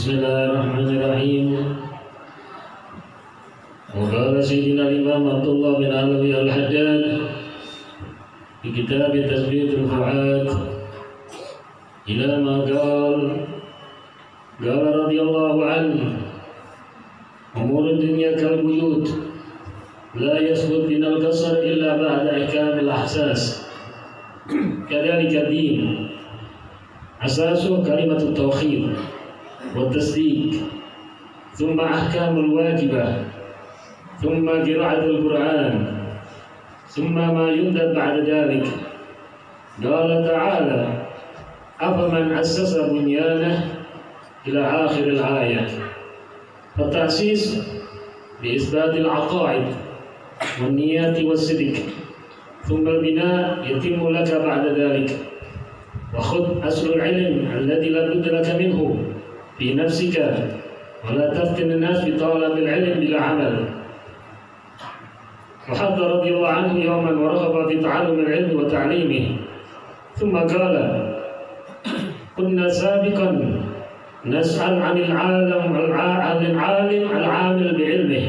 Bismillahirrahmanirrahim. Qala Sayyidina Imam Abdullah bin Alawi Al-Haddad di kitab Tasbihul Fuad ila ma qala radhiyallahu anhu umur dunya kal buyut la yasbut min al-qasr illa ba'da ihkam al-ahsas kadhalika din asasu kalimat at-tauhid wa tasdiq thumma ahkam al-wajibah thumma qira'at al-Qur'an thumma ma yundab ba'da dhalik qala ta'ala afaman assasa bunyanah ila akhir al-ayah فالتأسيس بإثبات العقائد والنيات والصدق ثم البناء يتم لك بعد ذلك وخذ أصل العلم الذي لا بد لك منه في نفسك ولا تفتن الناس بطلب العلم بلا عمل. وحضر رضي الله عنه يوما ورغب في تعلم العلم وتعليمه ثم قال كنا سابقا نسأل عن العالم العامل بعلمه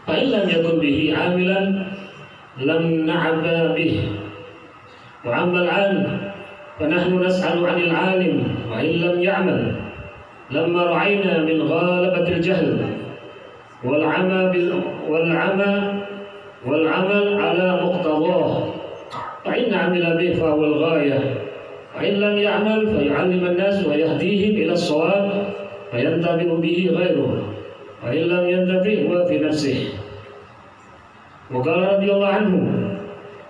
فإن لم يكن به عاملا لم نعبأ به وأما الآن فنحن نسأل عن العالم وإن لم يعمل لما رأينا من غالبة الجهل والعمل على مقتضاه فإن عمل به فهو الغاية وإن لم يعمل فيعلم الناس ويهديهم إلى الصواب فينتفع به غيره وإن لم ينتفع هو في نفسه. وقال رضي الله عنه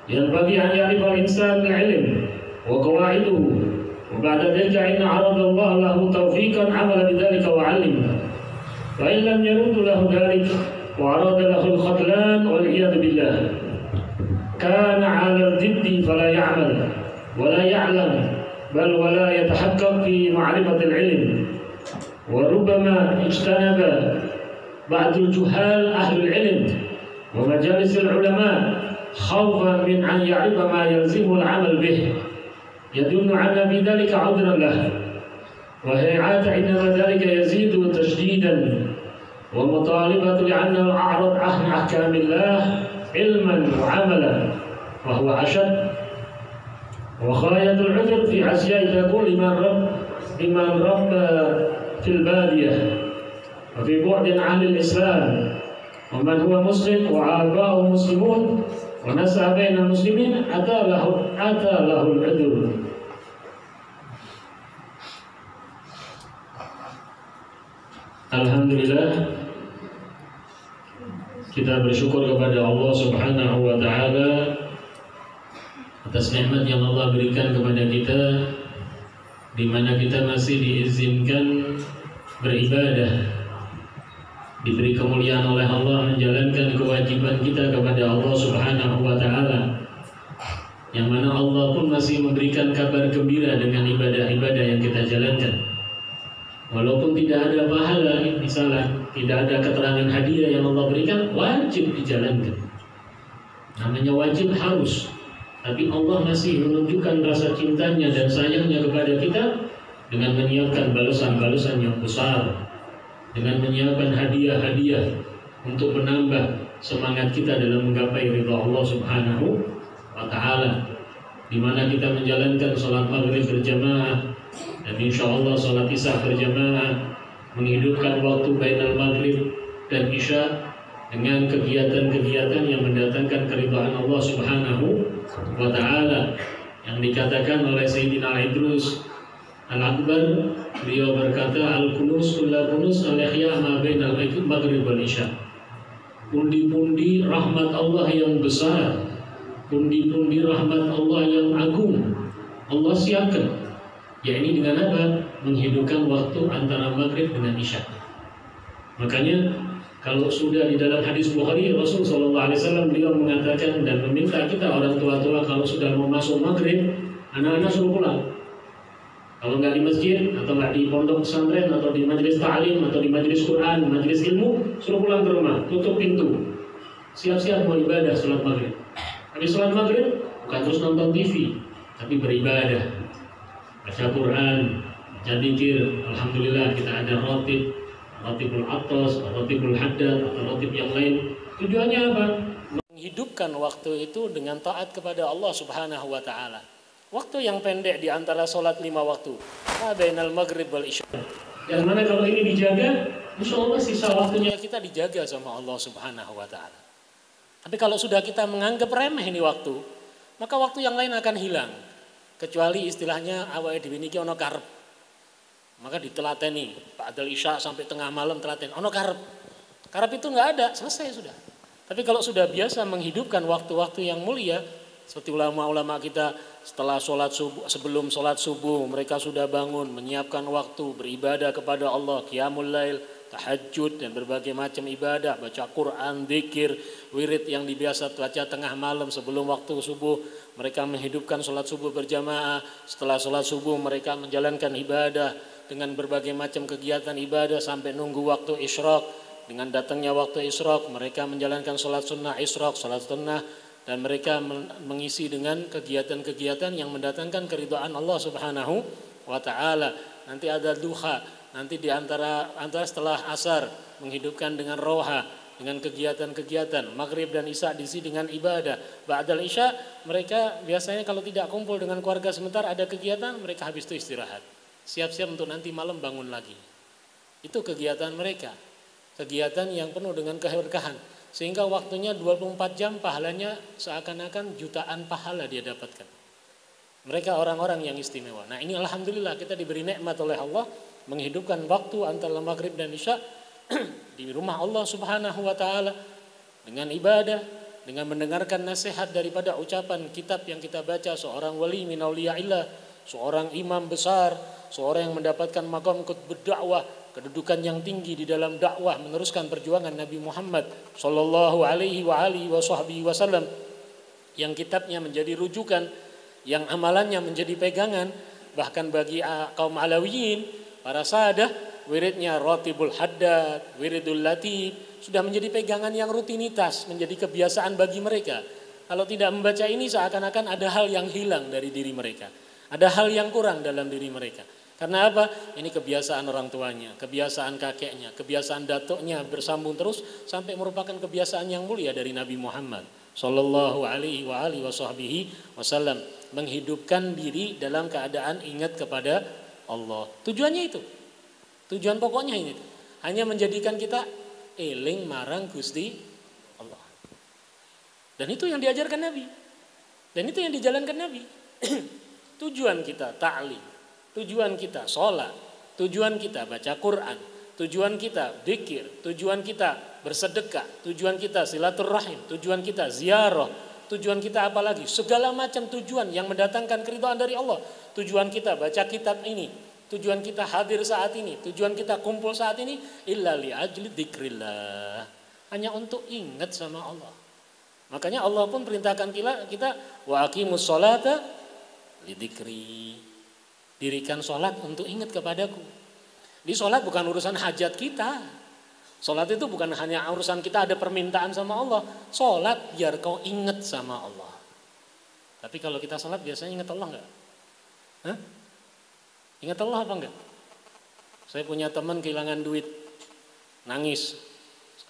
ينبغي أن يعرف الإنسان العلم وقواعده وبعد ذلك إن عرض الله له توفيقا عمل بذلك وعلم وإن لم يرد له ذلك وعرض له الخذلان والعياذ بالله كان على الضد فلا يعمل ولا يعلم بل ولا يتحقق في معرفة العلم وربما اجتنب بعض الجهال أهل العلم ومجالس العلماء خوفا من أن يعرف ما يلزم العمل به يدل أن في ذلك عذرا له وهيعات إنما ذلك يزيد تشديدا ومطالبة لأنه أعرض عن أحكام الله علما وعملا وهو أشد وغاية العذر في عصيان تكون لمن رب في البادية وفي بعد عن الإسلام ومن هو مسلم وآباؤه مسلمون ونسعى بين المسلمين أتى له العذر. Alhamdulillah, kita bersyukur kepada Allah Subhanahu wa Ta'ala atas nikmat yang Allah berikan kepada kita, di mana kita masih diizinkan beribadah, diberi kemuliaan oleh Allah menjalankan kewajiban kita kepada Allah Subhanahu wa Ta'ala, yang mana Allah pun masih memberikan kabar gembira dengan ibadah-ibadah yang kita jalankan. Walaupun tidak ada pahala, misalnya tidak ada keterangan hadiah yang Allah berikan, wajib dijalankan. Namanya wajib harus. Tapi Allah masih menunjukkan rasa cintanya dan sayangnya kepada kita dengan menyiapkan balasan-balasan yang besar, dengan menyiapkan hadiah-hadiah untuk menambah semangat kita dalam menggapai ridha Allah Subhanahu wa Ta'ala, di mana kita menjalankan salat maghrib berjamaah dan insya Allah salat isya berjamaah, menghidupkan waktu bainal maghrib dan isya dengan kegiatan-kegiatan yang mendatangkan keridhaan Allah Subhanahu wa Ta'ala, yang dikatakan oleh Sayyidina Idrus Al-Akbar, beliau berkata al-kunus kulla kunus al-ihya ma bainal maghrib wal isya. Pundi-pundi rahmat Allah yang besar, pundi-pundi rahmat Allah yang agung Allah siapkan, yakni dengan apa? Menghidupkan waktu antara maghrib dengan isya. Makanya kalau sudah di dalam hadis Bukhari, Rasul SAW beliau mengatakan dan meminta kita orang tua-tua kalau sudah mau masuk maghrib, anak-anak suruh pulang. Kalau nggak di masjid atau nggak di pondok pesantren atau di majelis ta'lim atau di majelis Quran, majelis ilmu, suruh pulang ke rumah, tutup pintu, siap-siap mau ibadah sholat maghrib. Habis sholat maghrib bukan terus nonton TV, tapi beribadah, baca Quran, Jadikir, alhamdulillah kita ada rotibul atas, rotibul haddad, atau rotib yang lain. Tujuannya apa? Menghidupkan waktu itu dengan taat kepada Allah Subhanahu wa taala. Waktu yang pendek di antara sholat 5 waktu, bainal maghrib wal isya. Yang mana kalau ini dijaga, insya Allah sisa waktunya kita dijaga sama Allah Subhanahu wa taala. Tapi kalau sudah kita menganggap remeh ini waktu, maka waktu yang lain akan hilang. Kecuali istilahnya awake dhewe niki ana karep. Maka ditelateni, ba'dal isya sampai tengah malam telaten. Ono karep. Karep itu enggak ada, selesai sudah. Tapi kalau sudah biasa menghidupkan waktu-waktu yang mulia, seperti ulama-ulama kita setelah sholat subuh, sebelum sholat subuh mereka sudah bangun, menyiapkan waktu beribadah kepada Allah, qiyamul lail, tahajud dan berbagai macam ibadah, baca Quran, zikir, wirid yang biasa baca tengah malam sebelum waktu subuh. Mereka menghidupkan sholat subuh berjamaah. Setelah sholat subuh mereka menjalankan ibadah dengan berbagai macam kegiatan ibadah sampai nunggu waktu isyraq. Dengan datangnya waktu isyraq mereka menjalankan sholat sunnah isyraq, sholat sunnah, dan mereka mengisi dengan kegiatan-kegiatan yang mendatangkan keridhaan Allah Subhanahu wa taala. Nanti ada duha, nanti di antara setelah asar menghidupkan dengan roha, dengan kegiatan-kegiatan. Maghrib dan isya diisi dengan ibadah. Ba'dal isya mereka biasanya kalau tidak kumpul dengan keluarga sebentar ada kegiatan, mereka habis itu istirahat. Siap-siap untuk nanti malam bangun lagi. Itu kegiatan mereka. Kegiatan yang penuh dengan keberkahan. Sehingga waktunya 24 jam pahalanya seakan-akan jutaan pahala dia dapatkan. Mereka orang-orang yang istimewa. Nah ini alhamdulillah kita diberi nikmat oleh Allah menghidupkan waktu antara maghrib dan isya di rumah Allah Subhanahu wa taala dengan ibadah, dengan mendengarkan nasihat daripada ucapan kitab yang kita baca seorang wali min auliyaillah, seorang imam besar, seorang yang mendapatkan maqam qutbud dakwah, kedudukan yang tinggi di dalam dakwah meneruskan perjuangan Nabi Muhammad sallallahu alaihi wasallam, yang kitabnya menjadi rujukan, yang amalannya menjadi pegangan bahkan bagi kaum Alawiyin, para sahadah. Wiridnya rotibul haddad, wiridul latif sudah menjadi pegangan yang rutinitas, menjadi kebiasaan bagi mereka. Kalau tidak membaca ini seakan-akan ada hal yang hilang dari diri mereka, ada hal yang kurang dalam diri mereka. Karena apa? Ini kebiasaan orang tuanya, kebiasaan kakeknya, kebiasaan datuknya bersambung terus sampai merupakan kebiasaan yang mulia dari Nabi Muhammad sallallahu alaihi wasallam, menghidupkan diri dalam keadaan ingat kepada Allah. Tujuannya itu. Tujuan pokoknya ini. Hanya menjadikan kita eling marang Gusti Allah. Dan itu yang diajarkan Nabi. Dan itu yang dijalankan Nabi. Tujuan kita ta'lim, tujuan kita sholat, tujuan kita baca Quran, tujuan kita dzikir, tujuan kita bersedekah, tujuan kita silaturahim, tujuan kita ziarah, tujuan kita apa lagi? Segala macam tujuan yang mendatangkan keridhaan dari Allah. Tujuan kita baca kitab ini, tujuan kita hadir saat ini, tujuan kita kumpul saat ini, illa li ajli dzikrillah, hanya untuk ingat sama Allah. Makanya Allah pun perintahkan kita wa aqimus sholata li dzikri, dirikan sholat untuk ingat kepadaku. Di sholat bukan urusan hajat kita. Sholat itu bukan hanya urusan kita ada permintaan sama Allah. Sholat biar kau ingat sama Allah. Tapi kalau kita sholat biasanya ingat Allah enggak? Hah? Ingat Allah apa enggak? Saya punya teman kehilangan duit, nangis,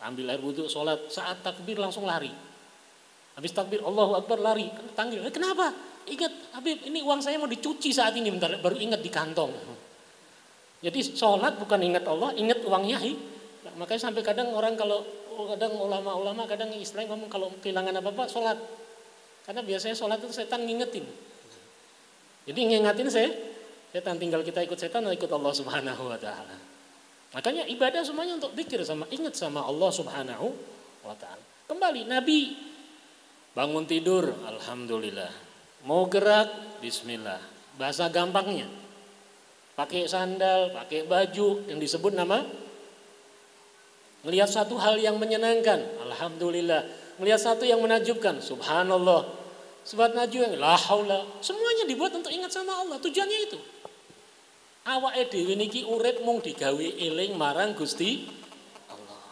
ambil air wudhu, sholat, saat takbir langsung lari. Habis takbir Allahu Akbar lari, tanggil, kenapa? Ingat Habib, ini uang saya mau dicuci saat ini, bentar, baru ingat di kantong. Jadi sholat bukan ingat Allah, ingat uangnya. Makanya sampai kadang orang kalau kadang ulama-ulama kadang istilahnya ngomong kalau kehilangan apa-apa sholat. Karena biasanya sholat itu setan ngingetin. Jadi ngingetin setan, tinggal kita ikut setan atau ikut Allah Subhanahu wa taala. Makanya ibadah semuanya untuk zikir sama ingat sama Allah Subhanahu wa taala. Kembali Nabi bangun tidur alhamdulillah. Mau gerak bismillah. Bahasa gampangnya. Pakai sandal, pakai baju yang disebut nama. Melihat satu hal yang menyenangkan, alhamdulillah. Melihat satu yang menakjubkan, subhanallah. Sebab najwa la haula, semuanya dibuat untuk ingat sama Allah. Tujuannya itu. Awake dhewe niki urip mung digawe eling marang Gusti Allah.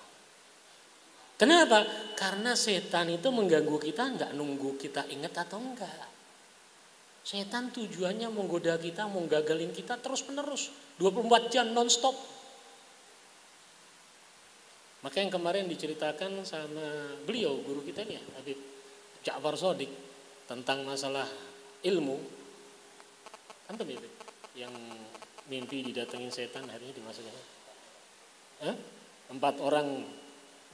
Kenapa? Karena setan itu mengganggu kita enggak nunggu kita ingat atau enggak. Setan tujuannya menggoda kita, menggagalin kita terus menerus, 24 jam non-stop. Maka yang kemarin diceritakan sama beliau, guru kita ini, Habib Ja'far Shadiq, tentang masalah ilmu. Antum ya, yang mimpi didatengin setan harinya dimasukin. 4 orang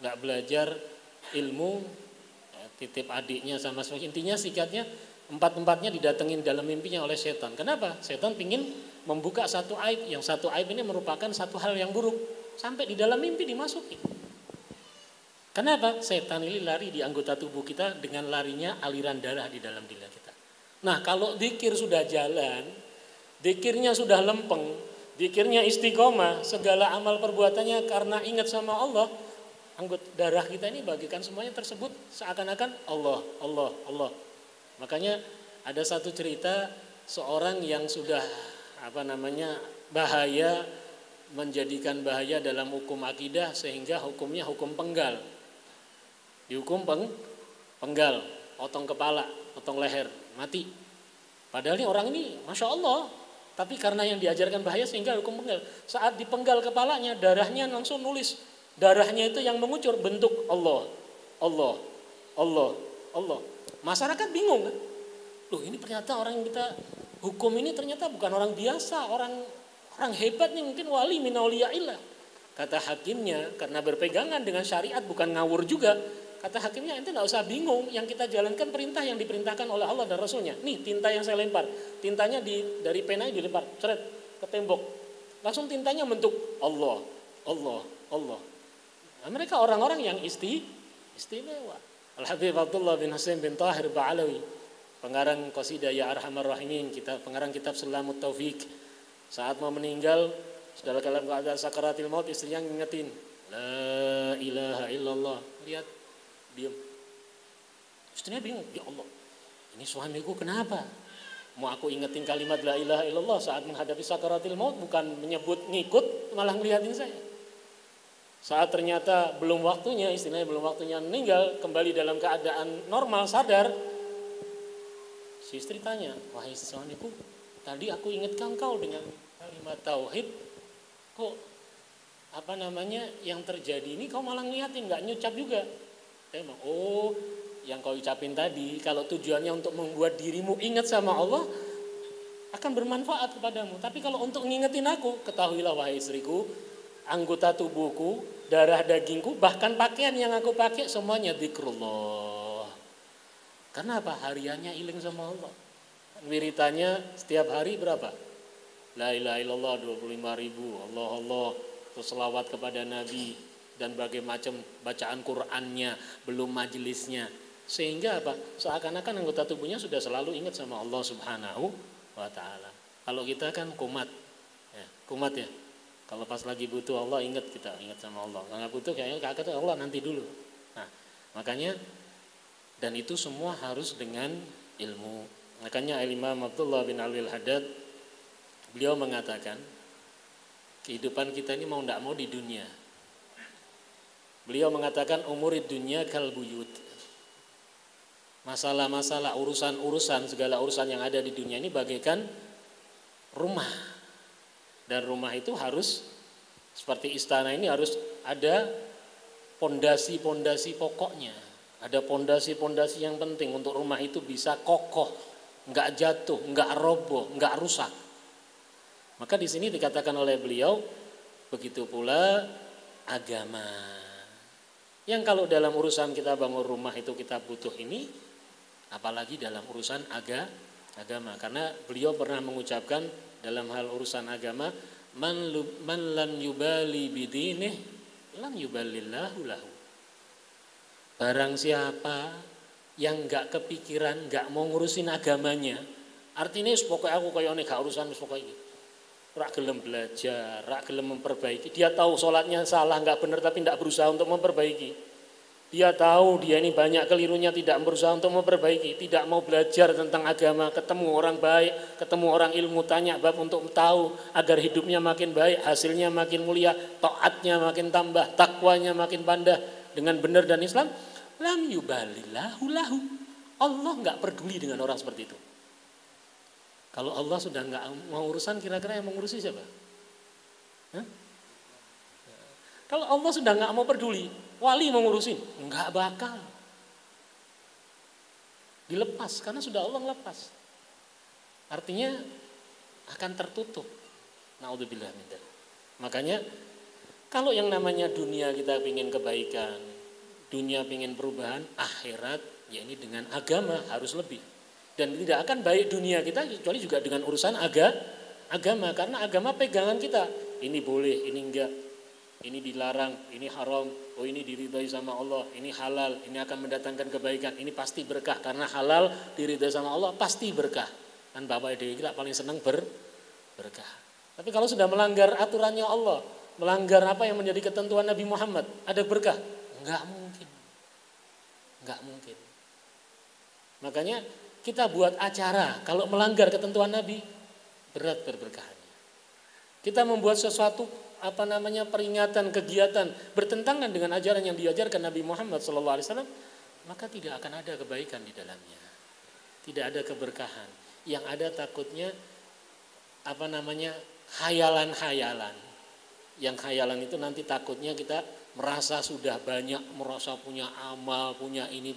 nggak belajar ilmu, ya, titip adiknya sama semua. Intinya sikatnya 4-empatnya didatengin dalam mimpinya oleh setan. Kenapa? Setan pingin membuka satu aib, yang satu aib ini merupakan satu hal yang buruk, sampai di dalam mimpi dimasuki. Kenapa? Setan ini lari di anggota tubuh kita dengan larinya aliran darah di dalam diri kita. Nah, kalau dzikir sudah jalan, dzikirnya sudah lempeng, dzikirnya istiqomah, segala amal perbuatannya karena ingat sama Allah, anggota darah kita ini bagikan semuanya tersebut seakan-akan Allah, Allah, Allah. Makanya ada satu cerita seorang yang sudah bahaya, menjadikan bahaya dalam hukum akidah sehingga hukumnya hukum penggal. Dihukum penggal, potong kepala, potong leher, mati. Padahal ini orang ini Masya Allah, tapi karena yang diajarkan bahaya sehingga hukum penggal. Saat dipenggal kepalanya, darahnya langsung nulis. Darahnya itu yang mengucur bentuk Allah, Allah, Allah, Allah. Masyarakat bingung kan? Loh, ini ternyata orang yang kita hukum ini ternyata bukan orang biasa, orang hebat nih, mungkin wali min auliyaillah. Kata hakimnya, karena berpegangan dengan syariat bukan ngawur juga. Kata hakimnya, ente nggak usah bingung, yang kita jalankan perintah yang diperintahkan oleh Allah dan Rasulnya. Nih tinta yang saya lempar, tintanya dari penanya dilempar, ceret ke tembok, langsung tintanya bentuk Allah, Allah, Allah. Nah, mereka orang-orang yang istimewa. Al-Habib Abdullah bin Husain bin Tahir Ba'alawi, pengarang qasidah Ya Arhamar Rahimin, pengarang kitab Selamut Taufik, saat mau meninggal, dalam keadaan sakaratil maut, istrinya ngingetin, La ilaha illallah. Lihat, diam. Istrinya bingung, ya Allah, ini suamiku kenapa? Mau aku ingetin kalimat la ilaha illallah saat menghadapi sakaratil maut, bukan menyebut ngikut, malah ngeliatin saya. Saat ternyata belum waktunya, istilahnya belum waktunya meninggal, kembali dalam keadaan normal, sadar, si istri tanya, wahai suamiku, tadi aku ingatkan kau dengan kalimat tauhid, kok yang terjadi ini kau malah ngeliatin, gak nyucap juga. Saya bilang, oh, yang kau ucapin tadi, kalau tujuannya untuk membuat dirimu ingat sama Allah, akan bermanfaat kepadamu. Tapi kalau untuk ngingetin aku, ketahuilah wahai istriku, anggota tubuhku, darah dagingku, bahkan pakaian yang aku pakai semuanya dzikrullah. Karena apa? Hariannya iling sama Allah. Wiritannya setiap hari berapa? La ilaha illallah 25.000, Allah Allah, terus selawat kepada Nabi, dan berbagai macam bacaan Qur'annya, belum majelisnya. Sehingga apa? Seakan-akan anggota tubuhnya sudah selalu ingat sama Allah Subhanahu wa ta'ala. Kalau kita kan kumat ya. Kalau pas lagi butuh Allah ingat sama Allah. Kalau nggak butuh kayaknya kata Allah nanti dulu. Nah, makanya dan itu semua harus dengan ilmu. Makanya Imam Abdullah bin Alwi Al-Haddad, beliau mengatakan kehidupan kita ini mau tidak mau di dunia. Beliau mengatakan umurid dunya kal buyut. Masalah-masalah, urusan-urusan, segala urusan yang ada di dunia ini bagaikan rumah. Dan rumah itu harus seperti istana ini harus ada pondasi-pondasi pokoknya. Ada pondasi-pondasi yang penting untuk rumah itu bisa kokoh, enggak jatuh, enggak roboh, enggak rusak. Maka di sini dikatakan oleh beliau, begitu pula agama. Yang kalau dalam urusan kita bangun rumah itu kita butuh ini, apalagi dalam urusan agama. Karena beliau pernah mengucapkan dalam hal urusan agama, man lam yubali bidinih lam yubalillahu lahu. Barang siapa yang enggak kepikiran, enggak mau ngurusin agamanya, artinya pokoknya aku kaya ini gak urusan pokoknya. Rak gelem belajar, rak gelem memperbaiki. Dia tahu sholatnya salah, enggak benar, tapi tidak berusaha untuk memperbaiki. Dia tahu dia ini banyak kelirunya, tidak berusaha untuk memperbaiki. Tidak mau belajar tentang agama, ketemu orang baik, ketemu orang ilmu, tanya bab untuk tahu agar hidupnya makin baik, hasilnya makin mulia, taatnya makin tambah, takwanya makin pandai dengan benar dan Islam. Lam yubalillahu lahu. Allah enggak peduli dengan orang seperti itu. Kalau Allah sudah nggak mau urusan, kira-kira yang mengurusi siapa? Hah? Kalau Allah sudah nggak mau peduli, wali mau ngurusin, nggak bakal dilepas karena sudah Allah ngelepas. Artinya akan tertutup. Naudzubillah min dzalik. Makanya kalau yang namanya dunia kita ingin kebaikan, dunia ingin perubahan, akhirat ya ini dengan agama harus lebih. Dan tidak akan baik dunia kita kecuali juga dengan urusan agama, karena agama pegangan kita. Ini boleh, ini enggak. Ini dilarang, ini haram, oh ini diridhai sama Allah, ini halal, ini akan mendatangkan kebaikan, ini pasti berkah karena halal diridhai sama Allah pasti berkah. Kan Bapak Dewi kita paling senang berkah. Tapi kalau sudah melanggar aturannya Allah, melanggar apa yang menjadi ketentuan Nabi Muhammad, ada berkah? Enggak mungkin. Enggak mungkin. Makanya kita buat acara kalau melanggar ketentuan Nabi, berat berberkahannya. Kita membuat sesuatu peringatan, kegiatan bertentangan dengan ajaran yang diajarkan Nabi Muhammad SAW, maka tidak akan ada kebaikan di dalamnya, tidak ada keberkahan. Yang ada takutnya khayalan-khayalan. Yang khayalan itu nanti takutnya kita merasa sudah banyak, merasa punya amal, punya ini,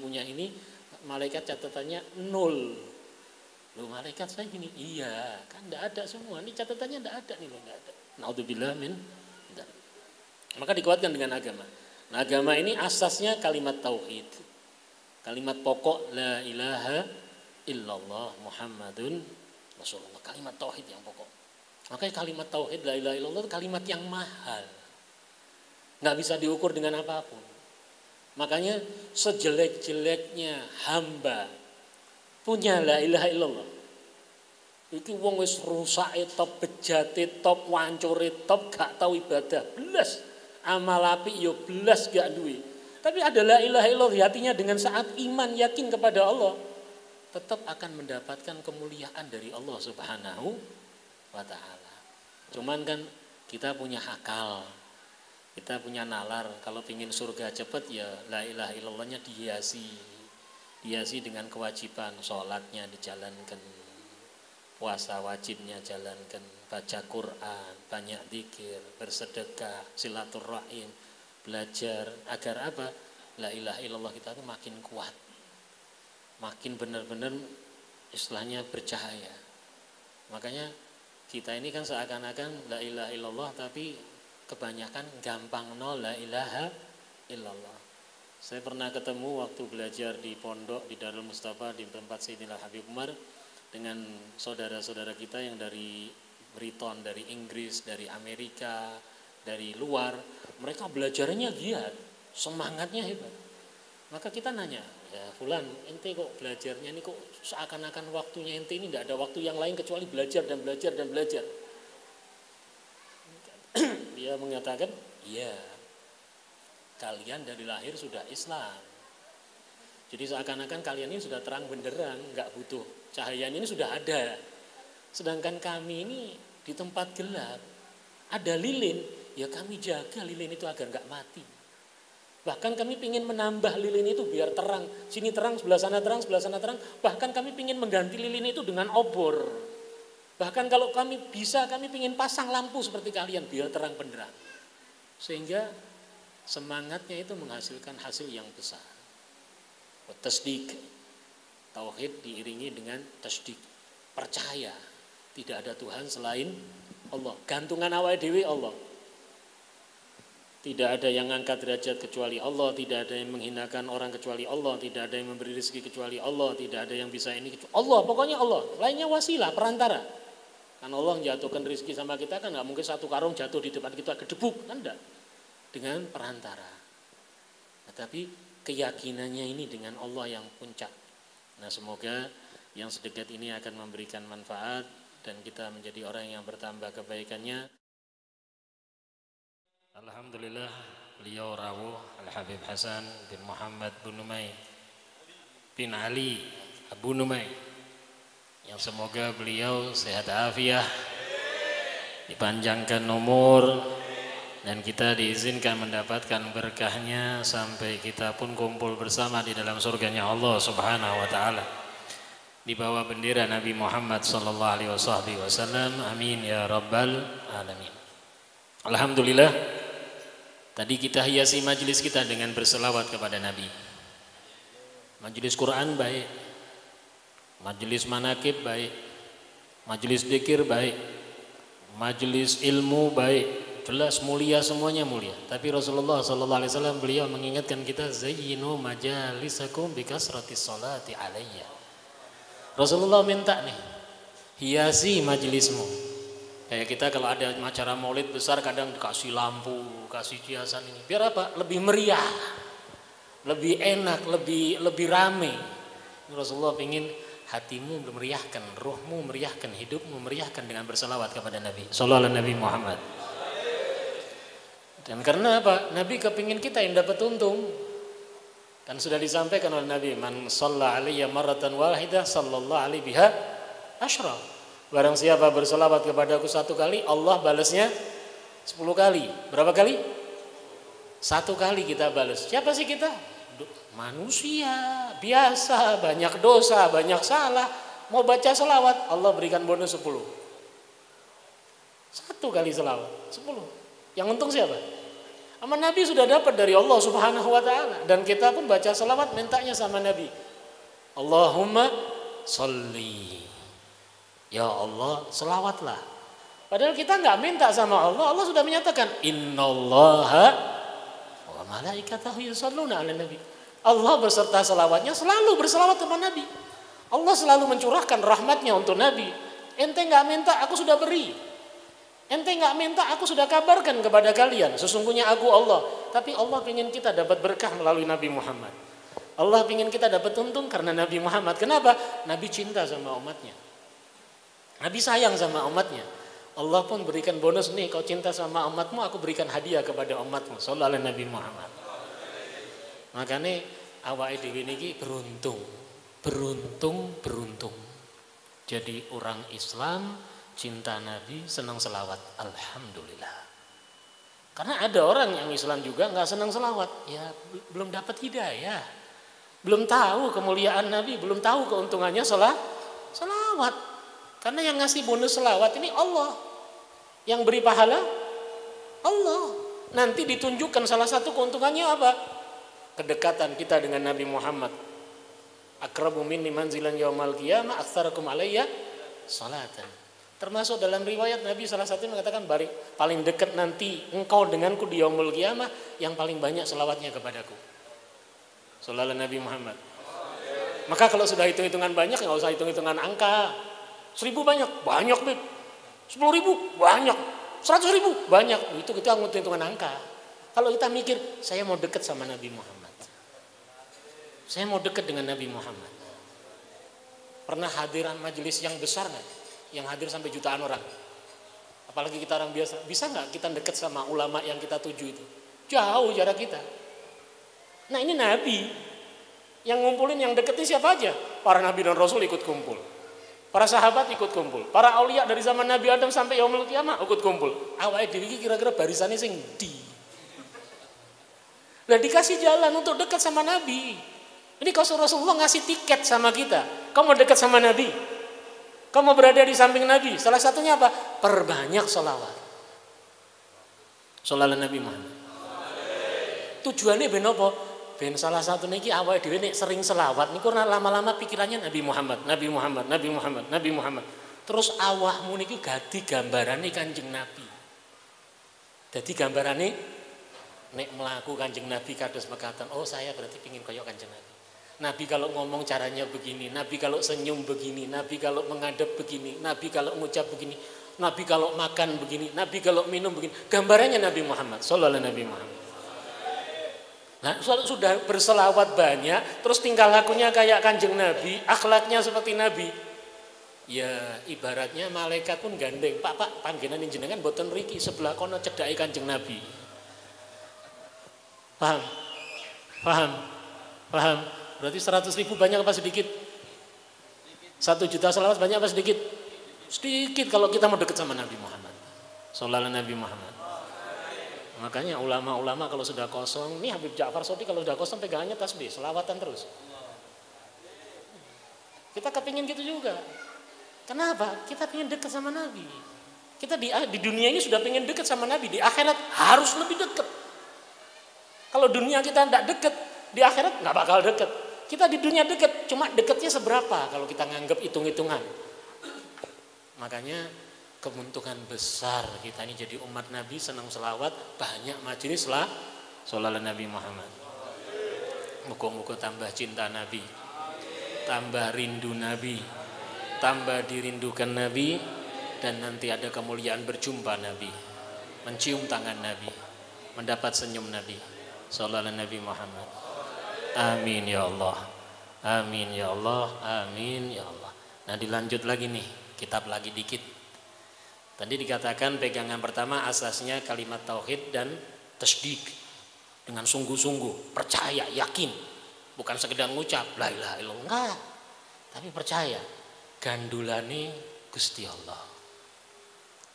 malaikat catatannya 0. Loh malaikat saya gini, iya kan tidak ada semua, ini catatannya tidak ada nih, tidak ada. Naudzubillah min. Maka dikuatkan dengan agama. Nah, agama ini asasnya kalimat tauhid. Kalimat pokok la ilaha illallah Muhammadun Rasulullah. Kalimat tauhid yang pokok. Makanya kalimat tauhid la ilaha illallah itu kalimat yang mahal. Nggak bisa diukur dengan apapun. Makanya sejelek-jeleknya hamba punya la ilaha illallah, iki wong wis rusake top, bejate top, wancure top, gak tau ibadah belas, amal apik yo belas gak duwe. Tapi ada la ilaha illallah hatinya dengan saat iman yakin kepada Allah, tetap akan mendapatkan kemuliaan dari Allah Subhanahu wa taala. Cuman kan kita punya akal, kita punya nalar, kalau pingin surga cepat ya la ilaha illallahnya dihiasi dengan kewajiban, sholatnya dijalankan, puasa wajibnya jalankan, baca Quran, banyak zikir, bersedekah, silaturahim, belajar agar apa? La ilaha illallah kita itu makin kuat, makin benar-benar istilahnya bercahaya. Makanya kita ini kan seakan-akan la ilaha illallah tapi kebanyakan gampang la ilaha illallah. Saya pernah ketemu waktu belajar di pondok di Darul Mustafa di tempat Sayyidina Habib Umar dengan saudara-saudara kita yang dari Britain, dari Inggris, dari Amerika, dari luar. Mereka belajarnya giat, semangatnya hebat. Maka kita nanya, ya Fulan, ente kok belajarnya ini kok seakan-akan waktunya ente ini tidak ada waktu yang lain kecuali belajar dan belajar dan belajar. Dia mengatakan, iya, kalian dari lahir sudah Islam. Jadi seakan-akan kalian ini sudah terang benderang, nggak butuh cahaya ini sudah ada. Sedangkan kami ini di tempat gelap, ada lilin, ya kami jaga lilin itu agar nggak mati. Bahkan kami ingin menambah lilin itu biar terang, sini terang, sebelah sana terang, sebelah sana terang. Bahkan kami ingin mengganti lilin itu dengan obor. Bahkan kalau kami bisa, kami ingin pasang lampu seperti kalian biar terang benderang. Sehingga semangatnya itu menghasilkan hasil yang besar. Tasdik, tauhid diiringi dengan tasdik, percaya tidak ada Tuhan selain Allah. Gantungan awake dhewe Allah. Tidak ada yang angkat derajat kecuali Allah, tidak ada yang menghinakan orang kecuali Allah, tidak ada yang memberi rezeki kecuali Allah, tidak ada yang bisa ini kecuali Allah. Pokoknya Allah. Lainnya wasilah, perantara. Kan Allah menjatuhkan rezeki sama kita kan nggak mungkin satu karung jatuh di depan kita kedebuk, kan enggak. Dengan perantara. Tetapi keyakinannya ini dengan Allah yang puncak. Nah, semoga yang sedekat ini akan memberikan manfaat dan kita menjadi orang yang bertambah kebaikannya. Alhamdulillah, beliau rawuh Al-Habib Hasan bin Muhammad bin Numay bin Ali Abu Numay, yang semoga beliau sehat afiah, dipanjangkan umur, dan kita diizinkan mendapatkan berkahnya sampai kita pun kumpul bersama di dalam surganya Allah Subhanahu wa taala. di bawah bendera Nabi Muhammad sallallahu alaihi wasallam. Amin ya rabbal alamin. Alhamdulillah, tadi kita hiasi majelis kita dengan berselawat kepada Nabi. Majelis Quran baik, majelis manakib baik, majelis dzikir baik, majelis ilmu baik, jelas mulia, semuanya mulia. Tapi Rasulullah sallallahu alaihi wasallam beliau mengingatkan kita, zayyinu majalisakum bikasratis sholati alayya. Rasulullah minta nih, hiasi majelismu. Kayak kita kalau ada acara maulid besar kadang dikasih lampu, kasih hiasan ini. Biar apa? Lebih meriah, lebih enak, lebih rame. Rasulullah ingin hatimu meriahkan, ruhmu meriahkan, hidupmu meriahkan dengan berselawat kepada Nabi sallallahu alaihi Nabi Muhammad. Dan karena apa? Nabi kepingin kita yang dapat untung. Kan sudah disampaikan oleh Nabi, man shalla alayya marratan wahidah sallallahu alaihi biha asyra. Barang siapa berselawat kepadaku satu kali, Allah balasnya 10 kali. Berapa kali? 1 kali kita balas. Siapa sih kita? Manusia biasa, banyak dosa, banyak salah. Mau baca selawat, Allah berikan bonus 10. 1 kali selawat 10. Yang untung siapa? Sama Nabi sudah dapat dari Allah Subhanahu wa taala, dan kita pun baca selawat mintanya sama Nabi. Allahumma sholli. Ya Allah, selawatlah. Padahal kita nggak minta sama Allah, Allah sudah menyatakan innallaha wa malaikatahu yusholluna 'alan nabi. Allah beserta selawatnya selalu berselawat kepada Nabi. Allah selalu mencurahkan rahmatnya untuk Nabi. Ente nggak minta, aku sudah beri. Ente nggak minta, aku sudah kabarkan kepada kalian. Sesungguhnya aku Allah. Tapi Allah ingin kita dapat berkah melalui Nabi Muhammad. Allah ingin kita dapat untung karena Nabi Muhammad. Kenapa? Nabi cinta sama umatnya. Nabi sayang sama umatnya. Allah pun berikan bonus nih, kau cinta sama umatmu, aku berikan hadiah kepada umatmu. Sallallahu alaihi Nabi Muhammad. Makanya awake dhewe niki beruntung. Jadi orang Islam cinta Nabi, senang selawat. Alhamdulillah. Karena ada orang yang Islam juga nggak senang selawat, ya belum dapat hidayah, belum tahu kemuliaan Nabi, belum tahu keuntungannya selawat. Karena yang ngasih bonus selawat ini Allah, yang beri pahala Allah. Nanti ditunjukkan salah satu keuntungannya apa? Kedekatan kita dengan Nabi Muhammad. Akrabu minni manzilan yaumal qiyamah aktsarakum alayya salatan. Termasuk dalam riwayat Nabi salah satu mengatakan, paling dekat nanti engkau denganku di yaumul qiyamah yang paling banyak selawatnya kepadaku. Sallallahu Nabi Muhammad. Maka kalau sudah hitung-hitungan banyak, nggak usah hitung-hitungan angka. 1000 banyak Beb. 10.000 banyak. 100.000 banyak. Itu kita hitung-hitungan angka. Kalau kita mikir, saya mau dekat sama Nabi Muhammad. Saya mau dekat dengan Nabi Muhammad. Pernah hadiran majelis yang besar nggak? Yang hadir sampai jutaan orang. Apalagi kita orang biasa, bisa nggak kita dekat sama ulama yang kita tuju itu? Jauh jarak kita. Nah ini Nabi yang ngumpulin, yang deketin siapa aja? Para Nabi dan Rasul ikut kumpul, para sahabat ikut kumpul, para aulia dari zaman Nabi Adam sampai yaumul qiyamah ikut kumpul. Awake dhewe kira-kira barisannya sing ndi? Lah dikasih jalan untuk dekat sama Nabi. Ini kalau Rasulullah ngasih tiket sama kita, kamu mau dekat sama Nabi, kamu berada di samping Nabi. Salah satunya apa? Perbanyak sholawat. Sholawat Nabi Muhammad. Tujuannya ben apa? Ben salah satu niki awake dhewe nek sering selawat niku lama-lama pikirannya Nabi Muhammad, Nabi Muhammad, Nabi Muhammad, Nabi Muhammad. Terus awakmu niki ganti gambarane Kanjeng Nabi. Jadi gambarane nek mlaku Kanjeng Nabi kados mekaten, oh saya berarti pengin kaya Kanjeng Nabi. Nabi kalau ngomong caranya begini, Nabi kalau senyum begini, Nabi kalau menghadap begini, Nabi kalau mengucap begini, Nabi kalau makan begini, Nabi kalau minum begini. Gambarannya Nabi Muhammad, sallallahu alaihi Nabi Muhammad. Nah, sudah berselawat banyak, terus tingkah lakunya kayak Kanjeng Nabi, akhlaknya seperti Nabi. Ya ibaratnya malaikat pun gandeng, Pak panggenan jenengan boten riki sebelah kono cedhake Kanjeng Nabi. Paham? Berarti 100.000 banyak apa sedikit? 1 juta selawat banyak apa sedikit? Sedikit kalau kita mau dekat sama Nabi Muhammad. Sallallahu alaihi Nabi Muhammad. Makanya ulama-ulama kalau sudah kosong, nih Habib Ja'far Shadiq kalau sudah kosong pegangannya tasbih, selawatan terus. Kita kepingin gitu juga. Kenapa? Kita pengen dekat sama Nabi. Kita di dunia ini sudah pengen dekat sama Nabi. Di akhirat harus lebih dekat. Kalau dunia kita tidak dekat, di akhirat nggak bakal dekat. Kita di dunia dekat, cuma dekatnya seberapa kalau kita nganggap hitung-hitungan. Makanya keuntungan besar kita ini jadi umat Nabi, senang selawat, banyak majelis lah sholawat Nabi Muhammad. Muka-muka tambah cinta Nabi, tambah rindu Nabi, tambah dirindukan Nabi, dan nanti ada kemuliaan berjumpa Nabi, mencium tangan Nabi, mendapat senyum Nabi. Sholawat Nabi Muhammad. Amin ya Allah. Amin ya Allah. Amin ya Allah. Nah, dilanjut lagi nih, kitab lagi dikit. Tadi dikatakan pegangan pertama asasnya kalimat tauhid dan tasdik. Dengan sungguh-sungguh, percaya, yakin. Bukan sekedar ngucap la ilaha illallah, enggak. Tapi percaya gandulane Gusti Allah.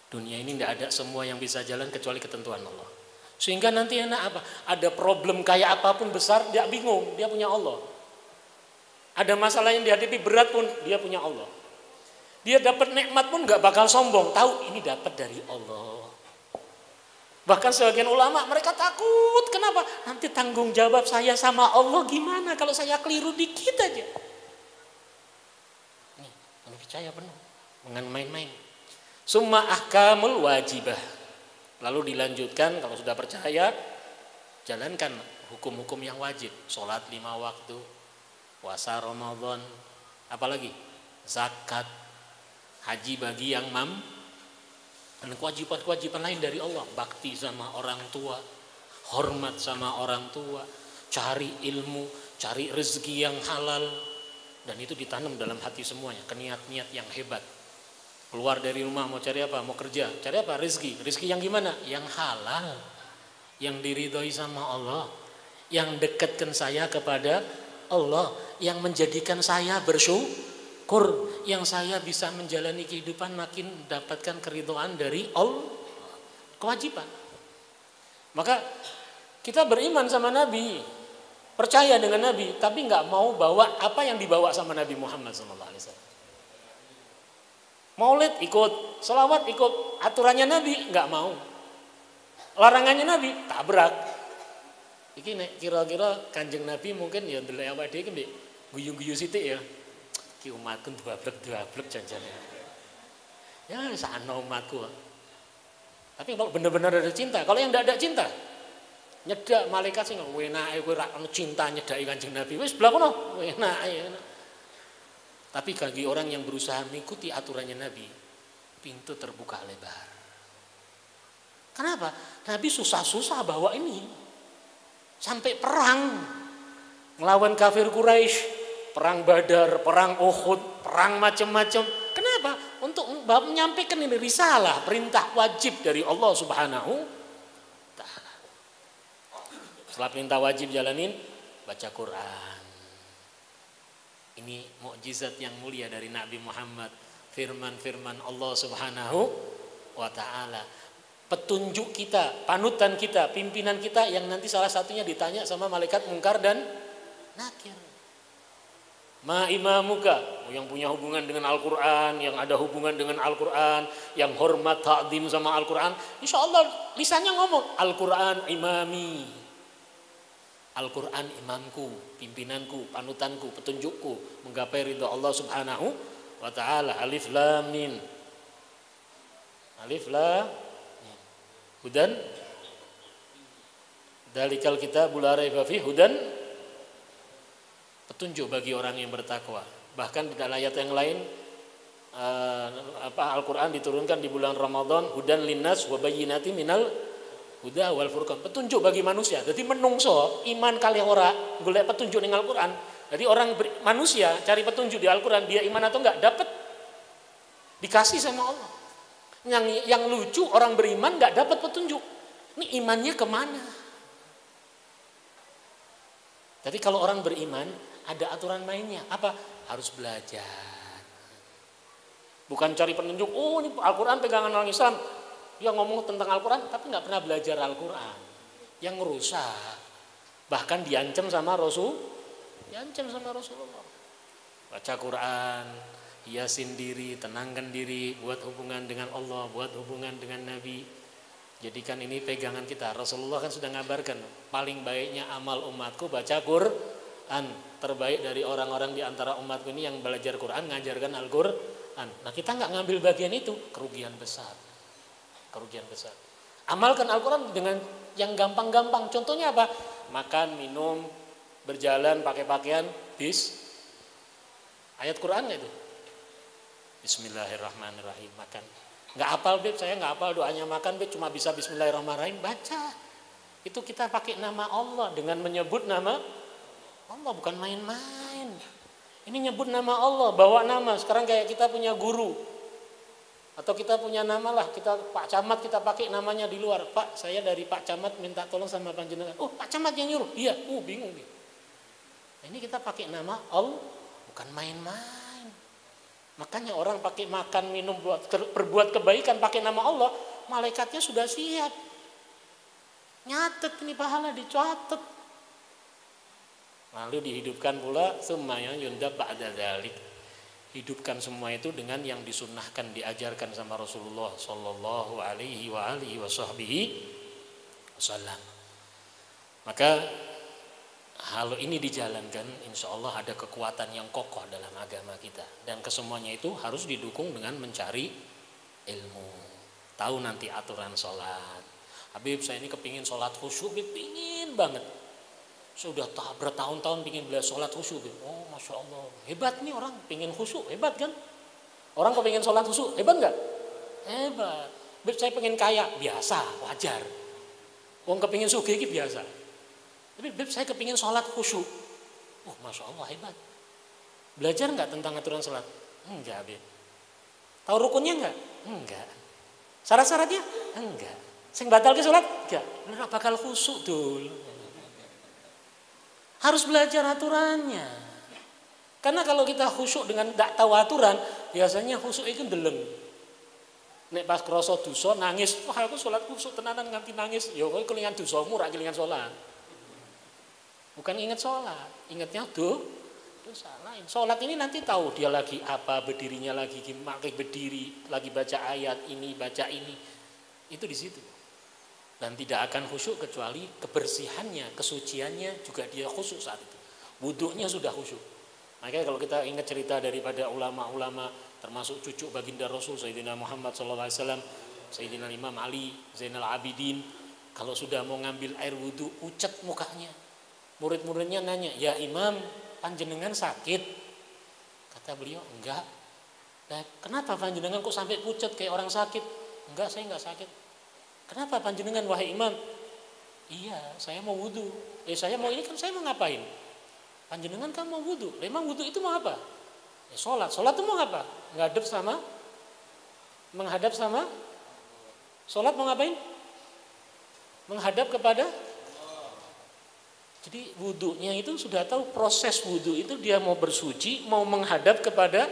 Dunia ini tidak ada semua yang bisa jalan kecuali ketentuan Allah. Sehingga nanti enak apa? Ada problem kayak apapun besar, dia bingung, dia punya Allah. Ada masalah yang dihadapi berat pun, dia punya Allah. Dia dapat nikmat pun nggak bakal sombong, tahu ini dapat dari Allah. Bahkan sebagian ulama mereka takut, kenapa? Nanti tanggung jawab saya sama Allah gimana kalau saya keliru dikit aja. Nih, kamu percaya penuh, jangan main-main. Summa ahkamul wajibah. Lalu dilanjutkan, kalau sudah percaya, jalankan hukum-hukum yang wajib. Sholat 5 waktu, puasa Ramadan, apalagi zakat, haji bagi yang dan kewajiban-kewajiban lain dari Allah. Bakti sama orang tua, hormat sama orang tua, cari ilmu, cari rezeki yang halal. Dan itu ditanam dalam hati semuanya, niat-niat yang hebat. Keluar dari rumah mau cari apa? Mau kerja. Cari apa? Rezeki. Rezeki yang gimana? Yang halal. Yang diridhoi sama Allah. Yang dekatkan saya kepada Allah. Yang menjadikan saya bersyukur. Yang saya bisa menjalani kehidupan makin mendapatkan keridhaan dari Allah. Kewajiban. Maka kita beriman sama Nabi. Percaya dengan Nabi. Tapi nggak mau bawa apa yang dibawa sama Nabi Muhammad SAW. Maulid ikut, selawat ikut, aturannya Nabi nggak mau, larangannya Nabi tabrak. Iki nek kira-kira Kanjeng Nabi mungkin ya ndelok awake dhewe ki guyu-guyu sithik ya. Ki umatku duablek janjane. Ya sakno umatku. Tapi kalau benar-benar ada cinta, kalau yang tidak ada cinta, nyedak malaikat sing wenake kowe ra ono cinta nyedaki Kanjeng Nabi. Wis blak kono, wenake. Tapi bagi orang yang berusaha mengikuti aturannya Nabi, pintu terbuka lebar. Kenapa? Nabi susah-susah bawa ini. Sampai perang. Melawan kafir Quraisy, perang Badar, perang Uhud, perang macam-macam. Kenapa? Untuk menyampaikan ini risalah, perintah wajib dari Allah Subhanahu Ta'ala. Setelah perintah wajib jalanin, baca Quran. Ini mukjizat yang mulia dari Nabi Muhammad. Firman-firman Allah Subhanahu wa Ta'ala. Petunjuk kita, panutan kita, pimpinan kita yang nanti salah satunya ditanya sama malaikat Munkar dan Nakir. Ma imamuka, yang punya hubungan dengan Al-Quran, yang ada hubungan dengan Al-Quran, yang hormat ta'zim sama Al-Quran. Insya Allah lisannya ngomong Al-Quran imami. Al-Quran imamku, pimpinanku, panutanku, petunjukku menggapai ridha Allah Subhanahu wa Ta'ala. Alif lam mim. Alif lam mim. Hudan dalikal kitabul la raiba fihi hudan, petunjuk bagi orang yang bertakwa. Bahkan di dalam ayat yang lain Al-Quran diturunkan di bulan Ramadan, hudan linnas wa bayyinatin minal huda wal furqan, petunjuk bagi manusia. Jadi menungso iman kali ora golek petunjuk ning Al-Qur'an. Jadi orang manusia cari petunjuk di Al-Qur'an, dia iman atau enggak dapat. Dikasih sama Allah. Yang lucu orang beriman enggak dapat petunjuk. Ini imannya kemana? Jadi kalau orang beriman ada aturan mainnya. Apa? Harus belajar. Bukan cari petunjuk, oh ini Al-Qur'an pegangan orang Islam. Dia ngomong tentang Al-Quran tapi nggak pernah belajar Al-Quran, yang ngerusak, bahkan diancam sama Rasulullah. Baca baca Quran, hiasin diri, tenangkan diri, buat hubungan dengan Allah, buat hubungan dengan Nabi. Jadikan ini pegangan kita. Rasulullah kan sudah ngabarkan, paling baiknya amal umatku baca Quran. Terbaik dari orang-orang di antara umatku ini yang belajar Quran, ngajarkan Al-Quran. Nah, kita nggak ngambil bagian itu, kerugian besar. Kerugian besar. Amalkan Al-Quran dengan yang gampang-gampang. Contohnya apa? Makan, minum, berjalan, pakai pakaian, ayat Quran nggak itu? Bismillahirrahmanirrahim, makan. Nggak hafal Beb, saya nggak hafal doanya makan Beb, cuma bisa Bismillahirrahmanirrahim, baca. Itu kita pakai nama Allah dengan menyebut nama Allah, bukan main-main. Ini nyebut nama Allah, bawa nama. Sekarang kayak kita punya guru atau kita punya nama lah, kita Pak Camat kita pakai namanya di luar. Pak, saya dari Pak Camat minta tolong sama panjenengan. Oh, Pak Camat yang nyuruh. Iya, bingung nih. Nah, ini kita pakai nama Allah, bukan main-main. Makanya orang pakai makan, minum, berbuat kebaikan pakai nama Allah, malaikatnya sudah siap. Nyatet ini pahala, dicatat. Lalu dihidupkan pula semuanya yundab ba'da dzalik. Hidupkan semua itu dengan yang disunnahkan, diajarkan sama Rasulullah sallallahu alaihi wa alihi wasallam. Maka hal ini dijalankan, insya Allah ada kekuatan yang kokoh dalam agama kita. Dan kesemuanya itu harus didukung dengan mencari ilmu. Tahu nanti aturan sholat. Habib, saya ini kepingin sholat khusyuk, pingin banget. Sudah bertahun-tahun pingin belajar sholat khusyuk. Oh, Masya Allah, hebat nih orang pingin khusyuk, hebat kan? Orang kepingin sholat khusyuk, hebat nggak? Hebat. Habib, saya pengen kaya, biasa, wajar. Orang kepingin sugih, biasa. Tapi Beb, saya kepingin sholat khusyuk. Oh, Masya Allah, hebat. Belajar nggak tentang aturan sholat? Enggak, Beb. Tahu rukunnya nggak? Enggak. Syarat-syaratnya? Enggak. Sing batal ke sholat? Enggak. Nggak bakal khusyuk dulu. Harus belajar aturannya. Karena kalau kita khusyuk dengan nggak tahu aturan, biasanya khusyuk itu deleng. Nek pas krasa dosa nangis, wah aku sholat khusyuk tenanan nganti nangis. Ya kowe kelingan dosamu ra kelingan sholat. Bukan ingat sholat, ingatnya dosa lain. Sholat ini nanti tahu dia lagi apa, berdirinya lagi gimana, berdiri, lagi baca ayat ini, baca ini. Itu di situ. Dan tidak akan khusyuk kecuali kebersihannya, kesuciannya juga dia khusyuk saat itu. Wudhunya sudah khusyuk. Makanya kalau kita ingat cerita daripada ulama-ulama, termasuk cucu baginda Rasul Sayyidina Muhammad SAW, Sayyidina Imam Ali, Zainal Abidin, kalau sudah mau ngambil air wudhu, pucat mukanya. Murid-muridnya nanya, ya Imam, panjenengan sakit? Kata beliau, enggak. Nah, kenapa panjenengan kok sampai pucat kayak orang sakit? Enggak, saya enggak sakit. Kenapa panjenengan wahai Imam? Iya, saya mau wudhu. Saya mau ini kan saya mau ngapain? Panjenengan kan mau wudhu. Memang wudhu itu mau apa? Sholat. Sholat itu mau apa? Menghadap sama? Sholat mau ngapain? Menghadap kepada? Jadi wudhunya itu sudah tahu proses wudhu itu dia mau bersuci, mau menghadap kepada,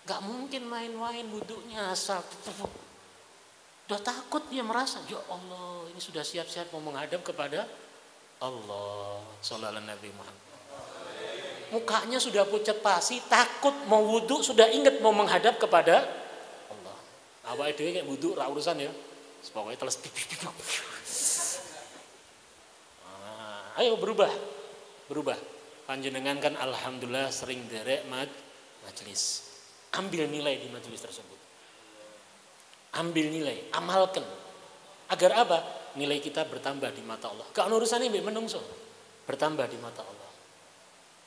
gak mungkin main-main wudhunya asal. Udah takut dia merasa, ya Allah ini sudah siap-siap mau menghadap kepada Allah. Shallallahu Nabi Muhammad. Mukanya sudah pucat pasi, takut mau wudhu, sudah ingat mau menghadap kepada Allah. Awalnya dia kayak wudhu, urusan ya. Pokoknya teles. Ayo berubah. Panjenengan kan alhamdulillah sering derek majelis. Ambil nilai di majelis tersebut. Ambil nilai, amalkan. Agar apa? Nilai kita bertambah di mata Allah. Gak urusannya mbek menungso. Bertambah di mata Allah.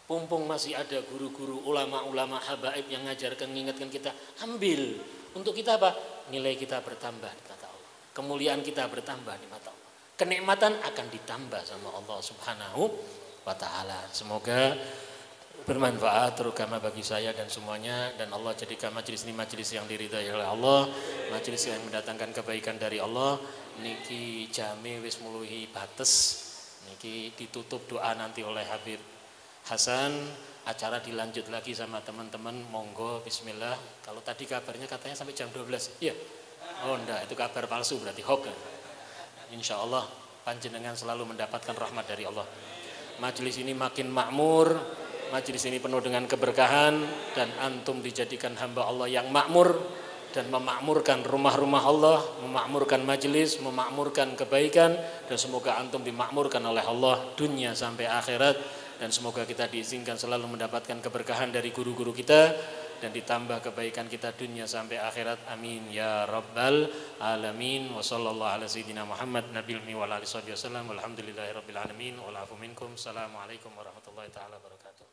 Pumpung masih ada guru-guru, ulama-ulama habaib yang ngajarkan, mengingatkan kita, ambil. Untuk kita apa? Nilai kita bertambah di mata Allah. Kemuliaan kita bertambah di mata Allah. Kenikmatan akan ditambah sama Allah Subhanahu wa ta'ala. Semoga bermanfaat terutama bagi saya dan semuanya, dan Allah jadikan majelis ini majelis yang diridhai oleh Allah, majelis yang mendatangkan kebaikan dari Allah. Niki jame wis muluhi bates, niki ditutup doa nanti oleh Habib Hasan. Acara dilanjut lagi sama teman-teman, monggo bismillah. Kalau tadi kabarnya katanya sampai jam 12. Iya. Oh enggak, itu kabar palsu berarti hoax. Insya Allah panjenengan selalu mendapatkan rahmat dari Allah. Majelis ini makin makmur, majelis ini penuh dengan keberkahan dan antum dijadikan hamba Allah yang makmur dan memakmurkan rumah-rumah Allah, memakmurkan majelis, memakmurkan kebaikan, dan semoga antum dimakmurkan oleh Allah dunia sampai akhirat, dan semoga kita diizinkan selalu mendapatkan keberkahan dari guru-guru kita dan ditambah kebaikan kita dunia sampai akhirat. Amin ya rabbal alamin. Wa sallallahu ala sayyidina Muhammad nabil mi wa ala alihi wasallam. Walhamdulillahirabbil alamin. Wa la afu minkum. Assalamualaikum warahmatullahi taala wabarakatuh.